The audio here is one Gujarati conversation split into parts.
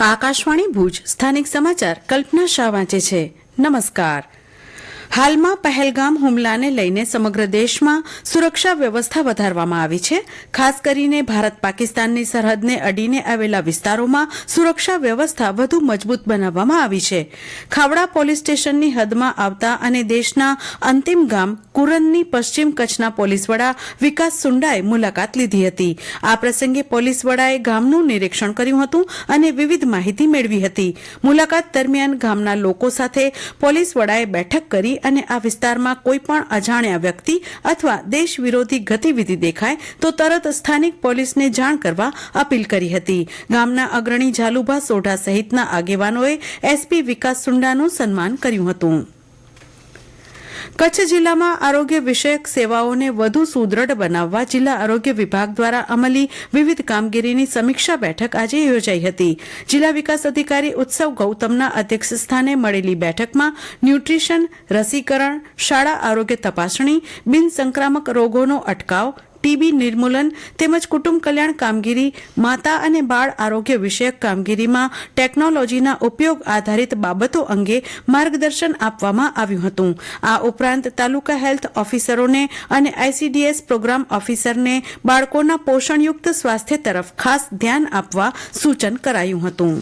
આકાશવાણી ભુજ સ્થાનિક સમાચાર કલ્પના શાહ વાંચે છે. નમસ્કાર. હાલમાં પહેલગામ હુમલાને લઈને સમગ્ર દેશમાં સુરક્ષા વ્યવસ્થા વધારવામાં આવી છે. ખાસ કરીને ભારત પાકિસ્તાનની સરહદને અડીને આવેલા વિસ્તારોમાં સુરક્ષા વ્યવસ્થા વધુ મજબૂત બનાવવામાં આવી છે. ખાવડા પોલીસ સ્ટેશનની હદમાં આવતા અને દેશના અંતિમ ગામ કુરનની પશ્ચિમ કચ્છના પોલીસ વડા વિકાસ સુંડાએ મુલાકાત લીધી હતી. આ પ્રસંગે પોલીસ વડાએ ગામનું નિરીક્ષણ કર્યું હતું અને વિવિધ માહિતી મેળવી હતી. મુલાકાત દરમિયાન ગામના લોકો સાથે પોલીસ વડાએ બેઠક કરી અને આ વિસ્તારમાં કોઈપણ અજાણ્યા વ્યક્તિ અથવા દેશ વિરોધી ગતિવિધિ દેખાય તો તરત સ્થાનિક પોલીસને જાણ કરવા અપીલ કરી હતી. ગામના અગ્રણી ઝાલુભા સોઢા સહિતના આગેવાનોએ એસપી વિકાસ સુંડાનું સન્માન કર્યું હતું. કચ્છ જિલ્લામાં આરોગ્ય વિષયક સેવાઓને વધુ સુદ્રઢ બનાવવા જિલ્લા આરોગ્ય વિભાગ દ્વારા અમલી વિવિધ કામગીરીની સમીક્ષા બેઠક આજે યોજાઈ હતી. જિલ્લા વિકાસ અધિકારી ઉત્સવ ગૌતમના અધ્યક્ષસ્થાને મળેલી બેઠકમાં ન્યુટ્રીશન, રસીકરણ, શાળા આરોગ્ય તપાસણી, બિન સંક્રામક રોગોનો અટકાવ, ટીબી નિર્મૂલન તેમજ કુટુંબ કલ્યાણ કામગીરી, માતા અને બાળ આરોગ્ય વિષયક કામગીરીમાં ટેકનોલોજીના ઉપયોગ આધારિત બાબતો અંગે માર્ગદર્શન આપવામાં આવ્યું હતું. આ ઉપરાંત તાલુકા હેલ્થ ઓફિસરોને અને આઈસીડીએસ પ્રોગ્રામ ઓફિસરને બાળકોના પોષણયુક્ત સ્વાસ્થ્ય તરફ ખાસ ધ્યાન આપવા સૂચન કરાયું હતું.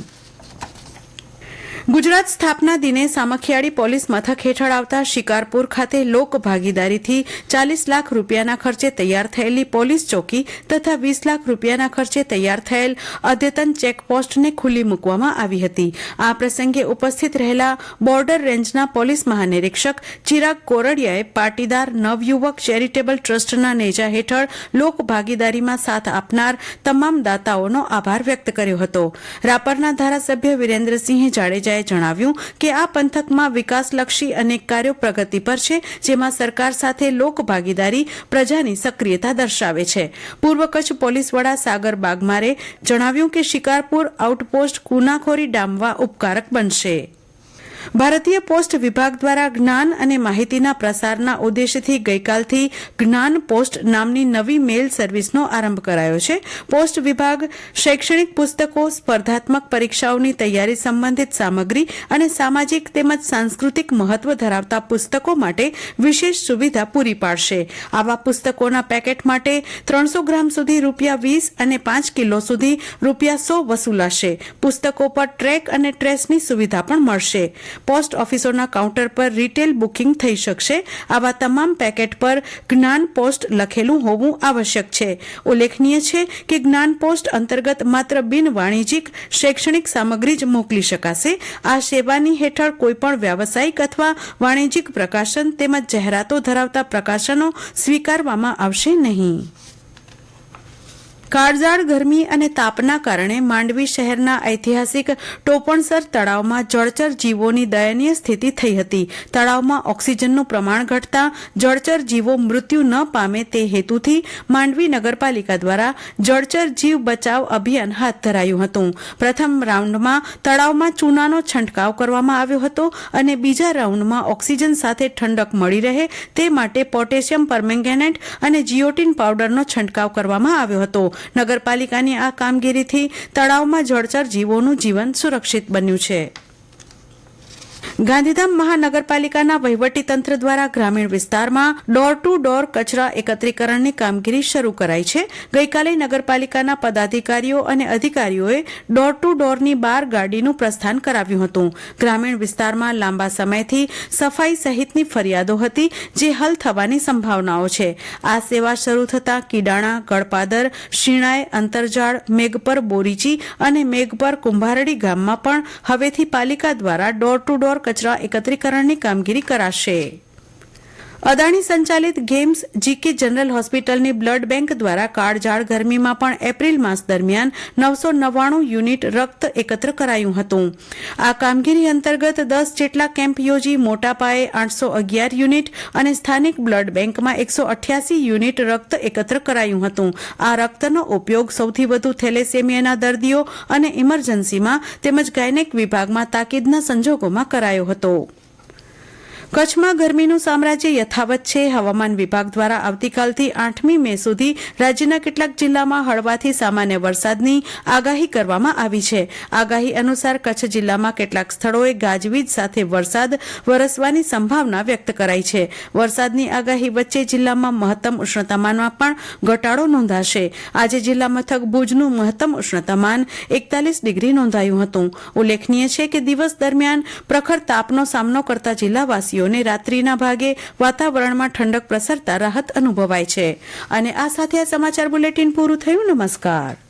ગુજરાત સ્થાપના દિને સામખિયાળી પોલીસ મથક હેઠળ આવતા શિકારપુર ખાતે લોક ભાગીદારીથી 40 લાખ રૂપિયાના ખર્ચે તૈયાર થયેલી પોલીસ ચોકી તથા 20 લાખ રૂપિયાના ખર્ચે તૈયાર થયેલ અદ્યતન ચેકપોસ્ટને ખુલ્લી મૂકવામાં આવી હતી. આ પ્રસંગે ઉપસ્થિત રહેલા બોર્ડર રેન્જના પોલીસ મહાનિરીક્ષક ચિરાગ કોરડિયાએ પાટીદાર નવયુવક ચેરિટેબલ ટ્રસ્ટના નેજા હેઠળ લોક ભાગીદારીમાં સાથ આપનાર તમામ દાતાઓનો આભાર વ્યક્ત કર્યો હતો. રાપરના ધારાસભ્ય વિરેન્દ્રસિંહ જાડેજાએ જણાવ્યું કે આ પંથકમાં વિકાસલક્ષી અનેક કાર્યો પ્રગતિ પર છે, જેમાં સરકાર સાથે લોક ભાગીદારી પ્રજાની સક્રિયતા દર્શાવે છે. પૂર્વ કચ્છ પોલીસ વડા સાગર બાગમારે જણાવ્યું કે શિકારપુર આઉટપોસ્ટ ગુનાખોરી ડામવા ઉપકારક બનશે. ભારતીય પોસ્ટ વિભાગ દ્વારા જ્ઞાન અને માહિતીના પ્રસારના ઉદ્દેશ્યથી ગઈકાલથી જ્ઞાન પોસ્ટ નામની નવી મેલ સર્વિસનો આરંભ કરાયો છે. પોસ્ટ વિભાગ શૈક્ષણિક પુસ્તકો, સ્પર્ધાત્મક પરીક્ષાઓની તૈયારી સંબંધિત સામગ્રી અને સામાજિક તેમજ સાંસ્કૃતિક મહત્વ ધરાવતા પુસ્તકો માટે વિશેષ સુવિધા પૂરી પાડશે. આવા પુસ્તકોના પેકેટ માટે 300 ગ્રામ સુધી ₹20 અને 5 કિલો સુધી ₹100 વસૂલાશે. પુસ્તકો પર ટ્રેક અને ટ્રેસની સુવિધા પણ મળશે. પોસ્ટ ઓફિસોના કાઉન્ટર પર રિટેલ બુકિંગ થઈ શકશે. આવા તમામ પેકેટ પર જ્ઞાન પોસ્ટ લખેલું હોવું આવશ્યક છે. ઉલ્લેખનીય છે કે જ્ઞાન પોસ્ટ અંતર્ગત માત્ર બિન વાણિજ્યિક શૈક્ષણિક સામગ્રી જ મોકલી શકાશે. આ સેવાની હેઠળ કોઈપણ વ્યાવસાયિક અથવા વાણિજ્યિક પ્રકાશન તેમજ જાહેરાતો ધરાવતા પ્રકાશનો સ્વીકારવામાં આવશે નહીં. કાળઝાળ ગરમી અને તાપના કારણે માંડવી શહેરના ઐતિહાસિક ટોપણસર તળાવમાં જળચર જીવોની દયનીય સ્થિતિ થઈ હતી. તળાવમાં ઓક્સિજનનું પ્રમાણ ઘટતા જળચર જીવો મૃત્યુ ન પામે તે હેતુથી માંડવી નગરપાલિકા દ્વારા જળચર જીવ બચાવ અભિયાન હાથ ધરાયું હતું. પ્રથમ રાઉન્ડમાં તળાવમાં ચૂનાનો છંટકાવ કરવામાં આવ્યો હતો અને બીજા રાઉન્ડમાં ઓક્સિજન સાથે ઠંડક મળી રહે તે માટે પોટેશિયમ પરમેંગેનેટ અને જીઓટીન પાવડરનો છંટકાવ કરવામાં આવ્યો હતો. નગરપાલિકાની આ કામગીરીથી તળાવમાં જળચર જીવોનું જીવન સુરક્ષિત બન્યું છે. ગાંધીધામ મહાનગરપાલિકાના વહીવટીતંત્ર દ્વારા ગ્રામીણ વિસ્તારમાં ડોર ટુ ડોર કચરા એકત્રીકરણની કામગીરી શરૂ કરાઈ છે. ગઈકાલે નગરપાલિકાના પદાધિકારીઓ અને અધિકારીઓએ ડોર ટુ ડોરની 12 ગાડીનું પ્રસ્થાન કરાવ્યું હતું. ગ્રામીણ વિસ્તારમાં લાંબા સમયથી સફાઈ સહિતની ફરિયાદો હતી, જે હલ થવાની સંભાવનાઓ છે. આ સેવા શરૂ થતાં કીડાણા, ગળપાદર, શિણાય, અંતરજાળ, મેઘપર બોરીચી અને મેઘપર કુંભારડી ગામમાં પણ હવેથી પાલિકા દ્વારા ડોર ટુ ડોર કચરા એકત્રીકરણની કામગીરી કરાશે. અદાણી સંચાલિત ગેમ્સ જીકે જનરલ હોસ્પિટલની બ્લડ બેંક દ્વારા કાળઝાળ ગરમીમાં પણ એપ્રિલ માસ દરમિયાન 999 યુનિટ રક્ત એકત્ર કરાયું હતું. આ કામગીરી અંતર્ગત 10 જેટલા કેમ્પ યોજી મોટા પાયે 811 યુનિટ અને સ્થાનિક બ્લડ બેંકમાં 188 યુનિટ રક્ત એકત્ર કરાયું હતું. આ રક્તનો ઉપયોગ સૌથી વધુ થેલેસેમિયાના દર્દીઓ અને ઇમરજન્સીમાં તેમજ ગાયનેક વિભાગમાં તાકીદના સંજોગોમાં કરાયો હતો. કચ્છમાં ગરમીનું સામ્રાજ્ય યથાવત છે. હવામાન વિભાગ દ્વારા આવતીકાલથી 8મી મે સુધી રાજ્યના કેટલાક જિલ્લામાં હળવાથી સામાન્ય વરસાદની આગાહી કરવામાં આવી છે. આગાહી અનુસાર કચ્છ જિલ્લામાં કેટલાક સ્થળોએ ગાજવીજ સાથે વરસાદ વરસવાની સંભાવના વ્યક્ત કરાઈ છે. વરસાદની આગાહી વચ્ચે જિલ્લામાં મહત્તમ ઉષ્ણતામાનમાં પણ ઘટાડો નોંધાશે. આજે જિલ્લા મથક ભુજનું મહત્તમ ઉષ્ણતામાન 41 ડિગ્રી નોંધાયું હતું. ઉલ્લેખનીય છે કે દિવસ દરમિયાન પ્રખર તાપનો સામનો કરતા જિલ્લાવાસીઓને રાત્રિના ભાગે વાતાવરણમાં ઠંડક પ્રસરતા રાહત અનુભવાય છે. અને આ સાથે આ સમાચાર બુલેટિન પૂરું થયું. નમસ્કાર.